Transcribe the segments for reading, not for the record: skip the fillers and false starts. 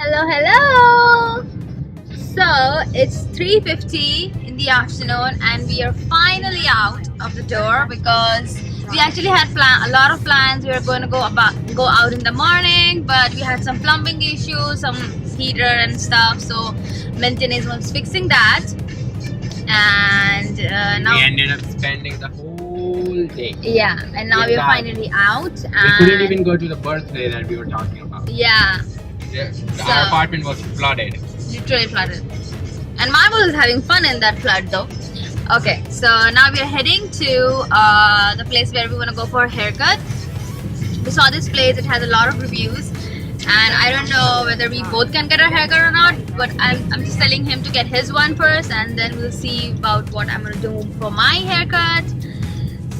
Hello, hello! So it's 3:50 in the afternoon and we are finally out of the door because we actually had a lot of plans. We were going to go out in the morning, but we had some plumbing issues, some heater and stuff. So maintenance was fixing that, and now we ended up spending the whole day. Yeah, and now we're finally out. We couldn't even go to the birthday that we were talking about. Yeah. Our apartment was flooded. Literally flooded. And Marvel is having fun in that flood though. Okay, so now we are heading to the place where we want to go for a haircut. We saw this place, it has a lot of reviews. And I don't know whether we both can get a haircut or not, but I'm just telling him to get his one first and then we'll see about what I'm going to do for my haircut.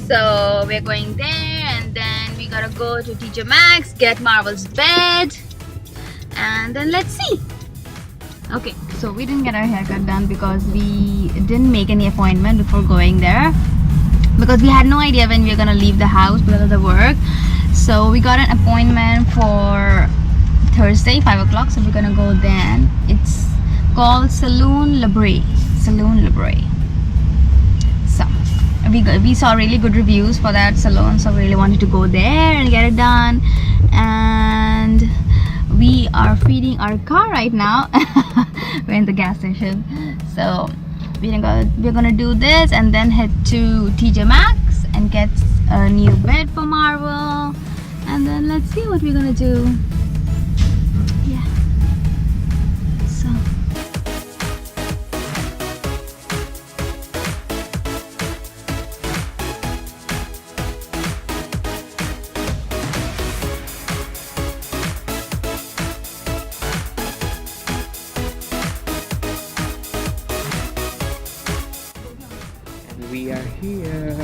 So we're going there and then we gotta go to Tjmaxx, get Marvel's bed, and then let's see. Okay, so we didn't get our haircut done because we didn't make any appointment before going there because we had no idea when we were gonna leave the house because of the work. So we got an appointment for Thursday, 5 o'clock. So we're gonna go then. It's called Salon Labrador. So we saw really good reviews for that salon, so we really wanted to go there and get it done. And we are feeding our car right now. We're in the gas station, so we're gonna do this and then head to Tjmaxx and get a new bed for Marvel, and then let's see what we're gonna do. Yeah, so And we are here.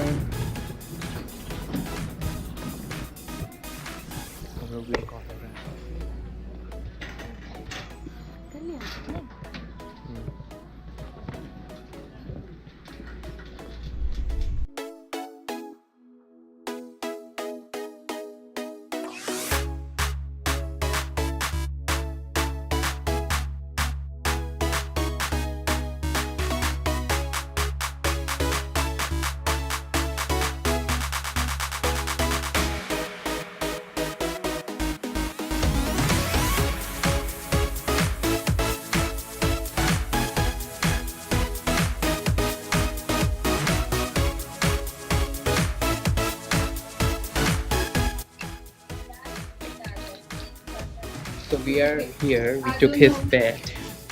So we are here. We took his bed.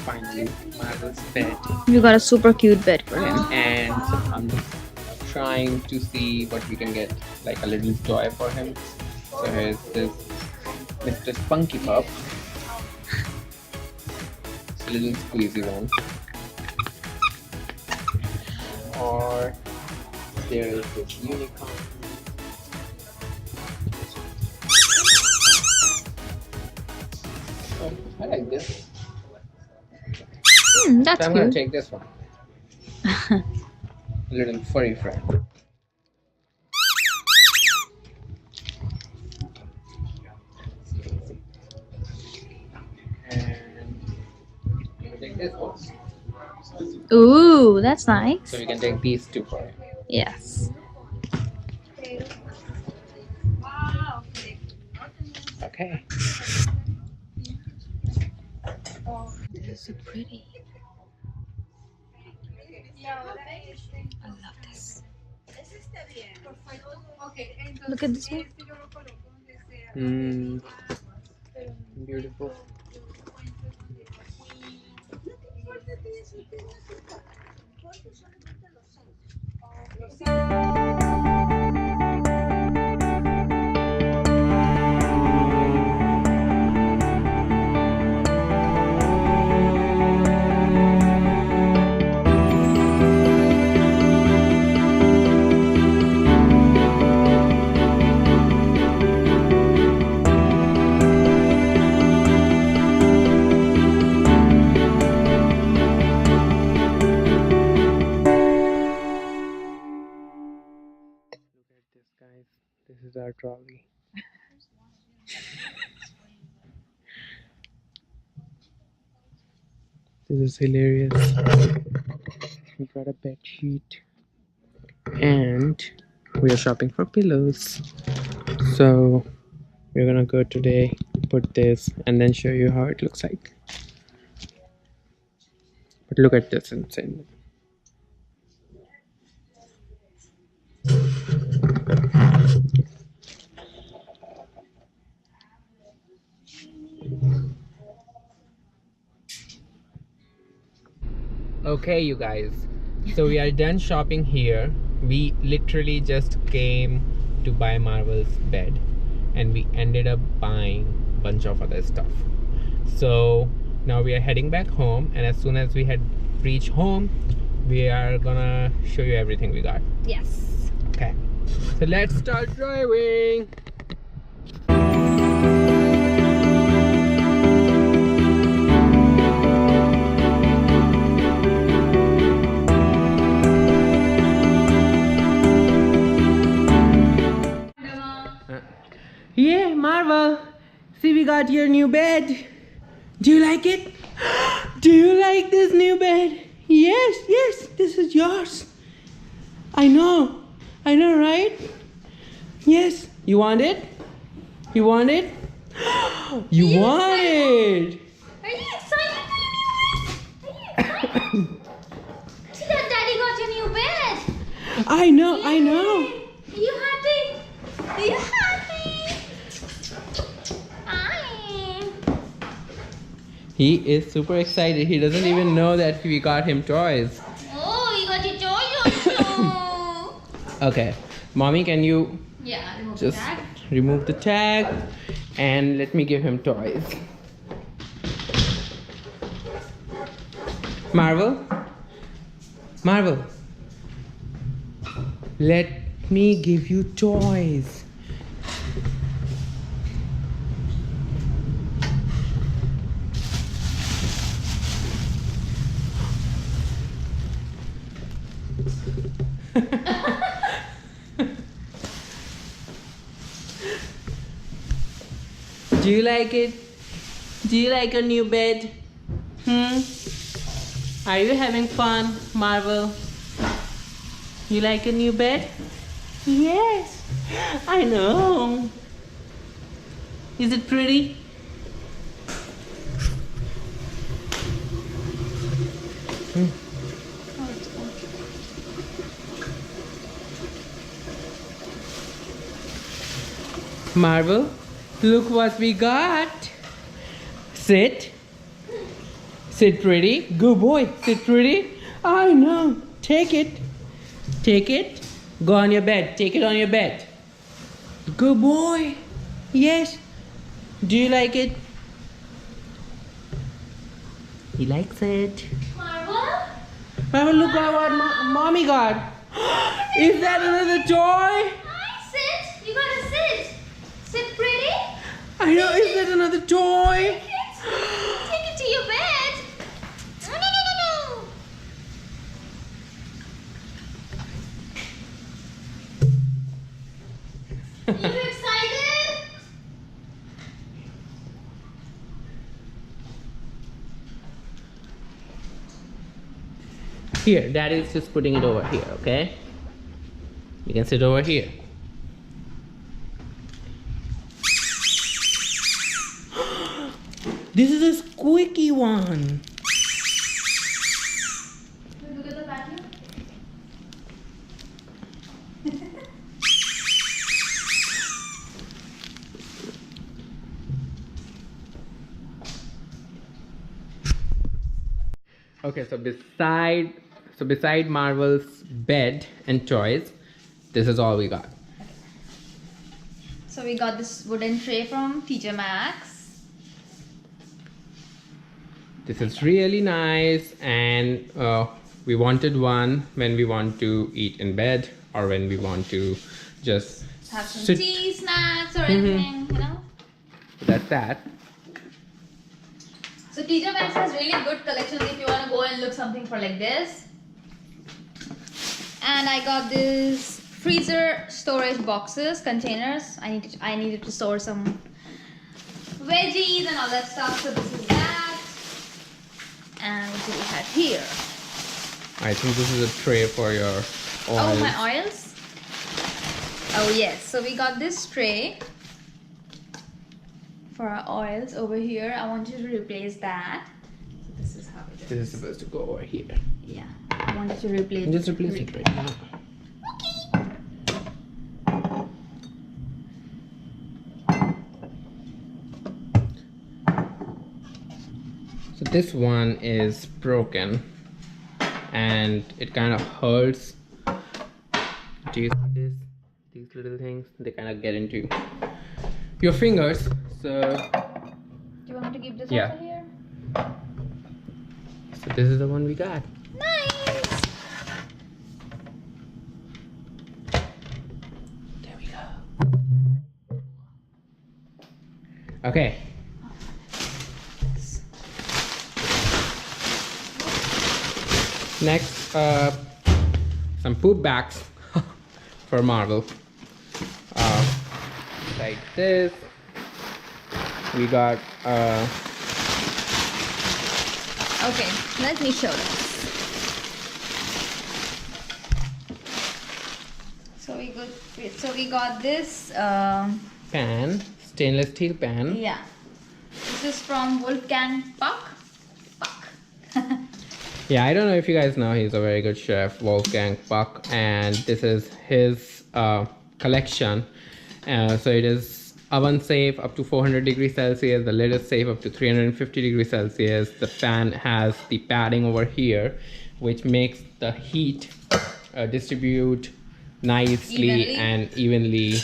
Finally, Marvel's bed. we got a super cute bed for him. And I'm just trying to see what we can get, like a little toy for him. So here's this Mr. Spunky Pup. It's a little squeezy one. Or there is this unicorn. Oh, I like this. That's So I'm gonna cute. take this one. A little furry friend. And I'm gonna take this one. Ooh, that's nice. So we can take these two for him. Yes. Okay. This is so pretty. I love this. Look at this one. Beautiful. Guys, this is our trolley. This is hilarious. We got a bed sheet and we are shopping for pillows. So we're gonna go today, put this, and then show you how it looks like. But look at this insane. Okay, you guys, so we are done shopping here. We literally just came to buy Marvel's bed and we ended up buying a bunch of other stuff. So now we are heading back home, and as soon as we reach home, we are gonna show you everything we got. Yes. Okay, so let's start driving. Yeah, Marvel, see, we got your new bed. Do you like it? Do you like this new bed? Yes, yes, this is yours. I know, right? Yes, you want it? You want it? You want it? Are you excited for your new bed? Are you excited? See that Daddy got your new bed. I know. Are you happy? Are you happy? He is super excited. He doesn't even know that we got him toys. Oh, you got your toys also. Okay, Mommy, can you Remove just the tag. remove the tag and let me give him toys. Marvel, let me give you toys. Do you like it? Do you like a new bed? Are you having fun, Marvel? You like a new bed? Yes, I know. Is it pretty? Marvel, look what we got. Sit. Sit pretty. Good boy. Sit pretty. I know. Take it. Take it. Go on your bed. Take it on your bed. Good boy. Yes. Do you like it? He likes it. Marvel? Marvel, look at what Mommy got. Is that another toy? Hi, sit. You gotta sit. Sit pretty. I know. Is that another toy? Take it to your bed. No. Are you excited? Here, Daddy's just putting it over here, okay? You can sit over here. This is a squeaky one. Look at the vacuum. Okay, so beside Marvel's bed and toys, this is all we got. So we got this wooden tray from Tjmaxx. This is really nice, and we wanted one when we want to eat in bed or when we want to just Have some sit. tea, snacks, or anything, you know. That's that. So Tjmaxx has really good collections if you want to go and look something for like this. And I got this freezer storage boxes, containers. I needed to store some veggies and all that stuff. So this is that. And what do we have here? I think this is a tray for your oil. Oh, my oils? Oh yes, so we got this tray for our oils over here. I want you to replace that. So this is how it is. This is supposed to go over here. Yeah, I wanted to replace. Just replace it right now. So this one is broken and it kind of hurts. Do you see this? These little things, they kind of get into your fingers. So Do you want me to keep this yeah. over here? So this is the one we got. Nice. There we go. Okay. Next, some poop bags for Marvel. Like this. We got Okay, let me show this. So we got this. pan, stainless steel pan. Yeah, this is from Wolfgang Puck. Yeah, I don't know if you guys know, he's a very good chef, Wolfgang Puck, and this is his collection. So it is oven safe up to 400 degrees Celsius, the lid is safe up to 350 degrees Celsius. The pan has the padding over here, which makes the heat distribute nicely and evenly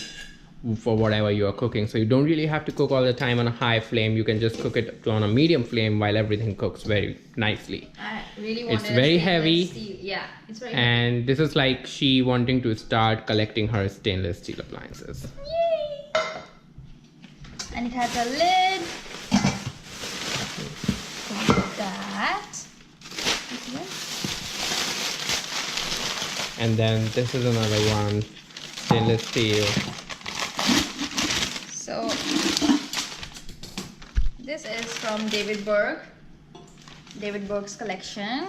for whatever you are cooking. So you don't really have to cook all the time on a high flame. You can just cook it on a medium flame while everything cooks very nicely. I really want It's very heavy. steel. Yeah, it's very And this is like she wanting to start collecting her stainless steel appliances. heavy. Yay! And it has a lid. Like that. And then this is another one, stainless steel. So this is from David Berg's collection.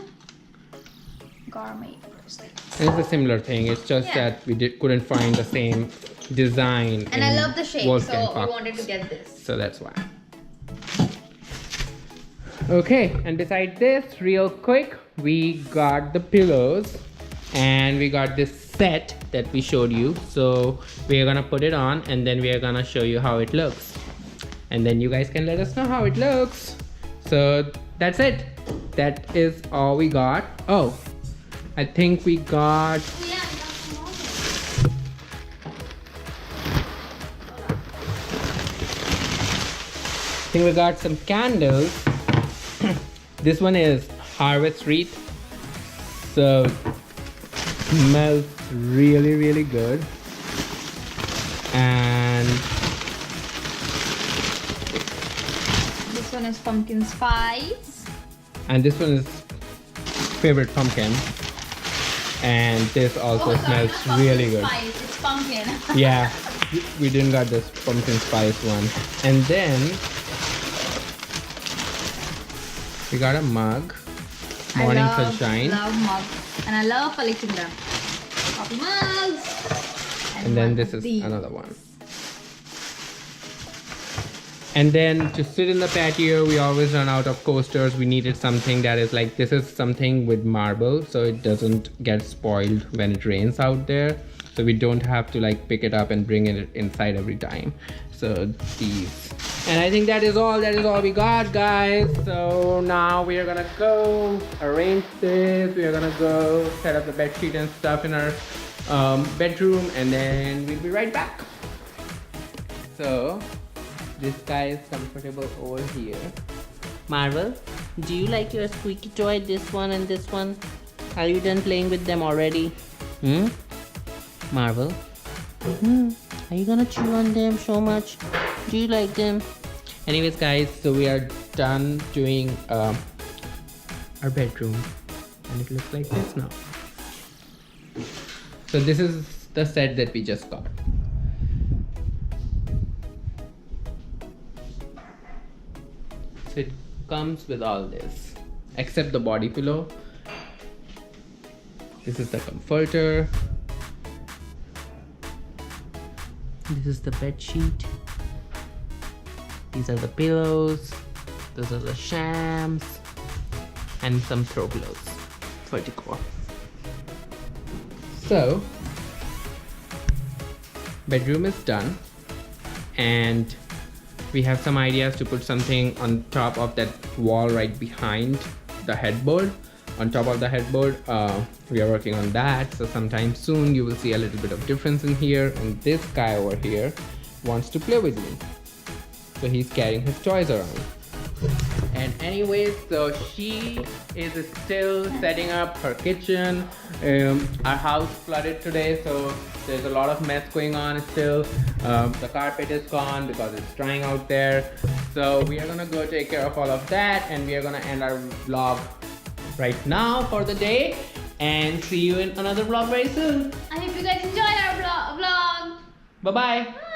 Gourmet bracelet. And it's a similar thing. It's just Yeah. that we couldn't find the same design. And I love the shape, Wolfgang so Puck. we wanted to get this. So that's why. Okay, and beside this, real quick, we got the pillows and we got this set that we showed you. So we're gonna put it on and then we're gonna show you how it looks. And then you guys can let us know how it looks. So that's it. That is all we got. Oh, I think we got... Oh, yeah, we got some more. I think we got some candles. This one is Harvest Wreath. So smells really, really good. And This one is pumpkin spice. this one is favorite pumpkin. And this also smells really good. Spice. It's pumpkin. Yeah, we didn't got this pumpkin spice one. And then we got a mug, Morning Sunshine. I love mugs. And I love collecting them. Coffee mugs. And then one this of is these. another one. And then to sit in the patio, we always run out of coasters. We needed something that is like, this is something with marble, so it doesn't get spoiled when it rains out there. So we don't have to like pick it up and bring it inside every time. So these. And I think that is all we got, guys. So now we are gonna go arrange this. We are gonna go set up the bed sheet and stuff in our bedroom, and then we'll be right back. So this guy is comfortable over here. Marvel, do you like your squeaky toy, this one and this one? Are you done playing with them already? Marvel? Are you gonna chew on them so much? Do you like them? Anyways guys, so we are done doing our bedroom and it looks like this now. So this is the set that we just got. So it comes with all this. except the body pillow. This is the comforter. This is the bed sheet. These are the pillows. Those are the shams. And some throw pillows for decor. So, bedroom is done. And we have some ideas to put something on top of that wall right behind the headboard. On top of the headboard, we are working on that. So sometime soon you will see a little bit of difference in here. And this guy over here wants to play with me. So he's carrying his toys around. And anyways, so she is still setting up her kitchen. Our house flooded today, so there's a lot of mess going on still. The carpet is gone because it's drying out there. So we are gonna go take care of all of that, and we are gonna end our vlog right now for the day, and see you in another vlog very soon. I hope you guys enjoyed our vlog. Bye-bye.